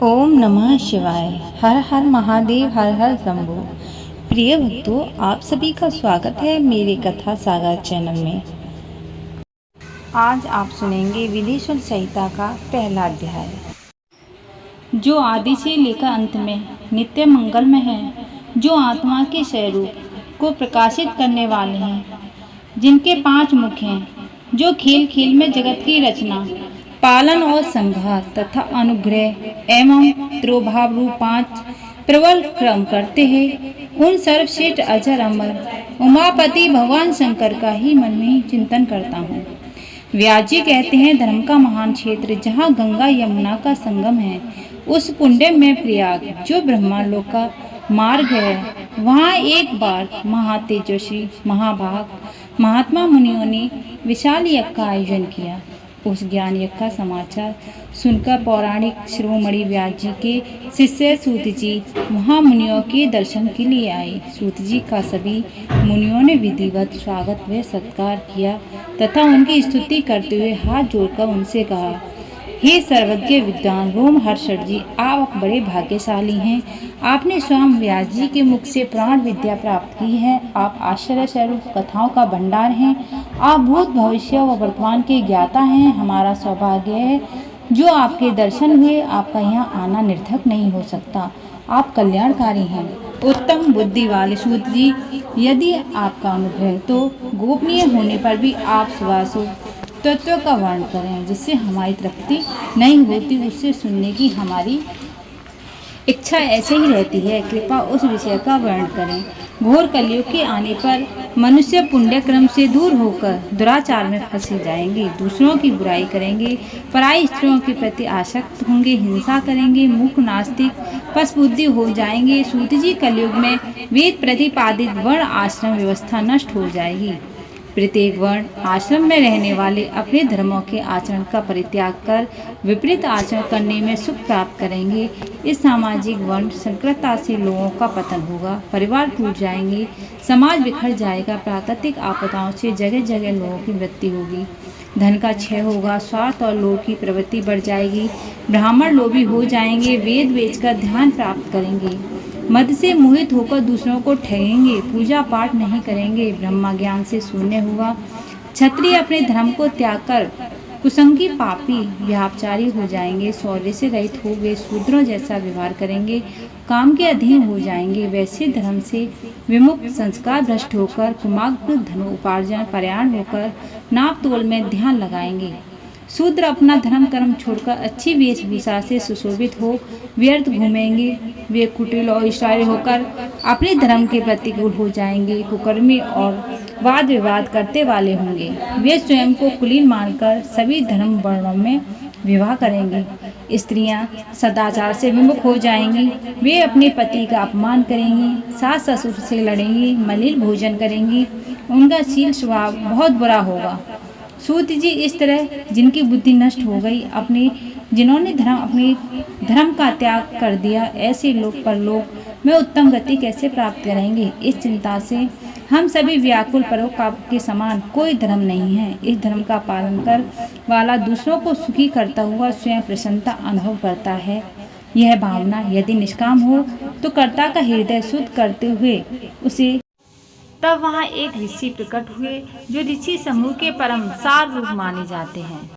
ओम नमः शिवाय। हर हर महादेव, हर हर शंभु। प्रिय भक्तों, आप सभी का स्वागत है मेरे कथा सागर चैनल में। आज आप सुनेंगे विदेश्वर संहिता का पहला अध्याय, जो आदि से लेकर अंत में नित्य मंगलमय है, जो आत्मा के स्वरूप को प्रकाशित करने वाले हैं, जिनके 5 मुख हैं, जो खेल खेल में जगत की रचना, पालन और संहार तथा अनुग्रह एवं त्रोभाव रूप 5 प्रबल क्रम करते हैं, उन सर्वश्रेष्ठ अजर अमर उमापति भगवान शंकर का ही मन में चिंतन करता हूँ। व्यास जी कहते हैं, धर्म का महान क्षेत्र जहाँ गंगा यमुना का संगम है, उस पुण्य में प्रयाग जो ब्रह्मालोक का मार्ग है, वहाँ एक बार महातेजस्वी महाभाग महात्मा मुनियों ने विशाल यज्ञ का आयोजन किया। उस ज्ञान यज्ञ का समाचार सुनकर पौराणिक शिरोमणि व्यास जी के शिष्य सूत जी महामुनियों के दर्शन के लिए आए। सूत जी का सभी मुनियों ने विधिवत स्वागत व सत्कार किया तथा उनकी स्तुति करते हुए हाथ जोड़कर उनसे कहा, हे सर्वज्ञ विद्वान रोमहर्षण जी, आप बड़े भाग्यशाली हैं। आपने स्वयं व्यास जी के मुख से प्राण विद्या प्राप्त की है। आप आश्चर्य स्वरूप कथाओं का भंडार हैं। आप भूत भविष्य व वर्तमान के ज्ञाता हैं। हमारा सौभाग्य है जो आपके दर्शन हुए। आपका यहाँ आना निर्थक नहीं हो सकता। आप कल्याणकारी हैं। उत्तम बुद्धि वाले सूत जी, यदि आपका अनुग्रह तो गोपनीय होने पर भी आप सुवासु तत्व का वर्णन करें, जिससे हमारी तृप्ति नहीं होती, उससे सुनने की हमारी इच्छा ऐसे ही रहती है। कृपा उस विषय का वर्णन करें। घोर कलयुग के आने पर मनुष्य पुण्य क्रम से दूर होकर दुराचार में फंसे जाएंगे, दूसरों की बुराई करेंगे, पराई स्त्रियों के प्रति आसक्त होंगे, हिंसा करेंगे, मूर्ख नास्तिक पशुबुद्धि हो जाएंगे। सूत जी, कलयुग में वेद प्रतिपादित वर्ण आश्रम व्यवस्था नष्ट हो जाएगी। प्रत्येक वर्ण आश्रम में रहने वाले अपने धर्मों के आचरण का परित्याग कर विपरीत आचरण करने में सुख प्राप्त करेंगे। इस सामाजिक वर्ण संकरता से लोगों का पतन होगा, परिवार टूट जाएंगे, समाज बिखर जाएगा, प्राकृतिक आपदाओं से जगह जगह लोगों की मृत्यु होगी, धन का क्षय होगा, स्वार्थ और लोभ की प्रवृत्ति बढ़ जाएगी, ब्राह्मण लोभी हो जाएंगे, वेद बेचकर ध्यान प्राप्त करेंगे, मद से मोहित होकर दूसरों को ठगेंगे, पूजा पाठ नहीं करेंगे, ब्रह्म ज्ञान से शून्य हुआ, क्षत्रिय अपने धर्म को त्याग कर कुसंगी पापी व्यापचारी हो जाएंगे, शौर्य से रहित हो वे शूद्रों जैसा व्यवहार करेंगे, काम के अधीन हो जाएंगे, वैसे धर्म से विमुक्त संस्कार भ्रष्ट होकर कुमाग्र धन उपार्जन परायण होकर नाप तोल में ध्यान लगाएंगे। शूद्र अपना धर्म कर्म छोड़कर अच्छी वेशभूषा से सुशोभित हो व्यर्थ घूमेंगे, वे कुटिल और ईर्ष्यालु होकर अपने धर्म के प्रतिकूल हो जाएंगे, कुकर्मी और वाद विवाद करते वाले होंगे, वे स्वयं को कुलीन मानकर सभी धर्म वर्णों में विवाह करेंगे, स्त्रियां सदाचार से विमुख हो जाएंगी, वे अपने पति का अपमान करेंगी, सास ससुर से लड़ेंगी, मलिन भोजन करेंगी, उनका शील स्वभाव बहुत बुरा होगा। सूत जी, इस तरह जिनकी बुद्धि नष्ट हो गई, जिन्होंने अपने धर्म का त्याग कर दिया, ऐसे लोग परलोक में उत्तम गति कैसे प्राप्त करेंगे? इस चिंता से हम सभी व्याकुल परोपकार के समान कोई धर्म नहीं है। इस धर्म का पालन कर वाला दूसरों को सुखी करता हुआ स्वयं प्रसन्नता अनुभव करता है। यह भावना यदि निष्काम हो तो कर्ता का हृदय शुद्ध करते हुए उसे तब वहाँ एक ऋषि प्रकट हुए, जो ऋषि समूह के परम सार रूप माने जाते हैं।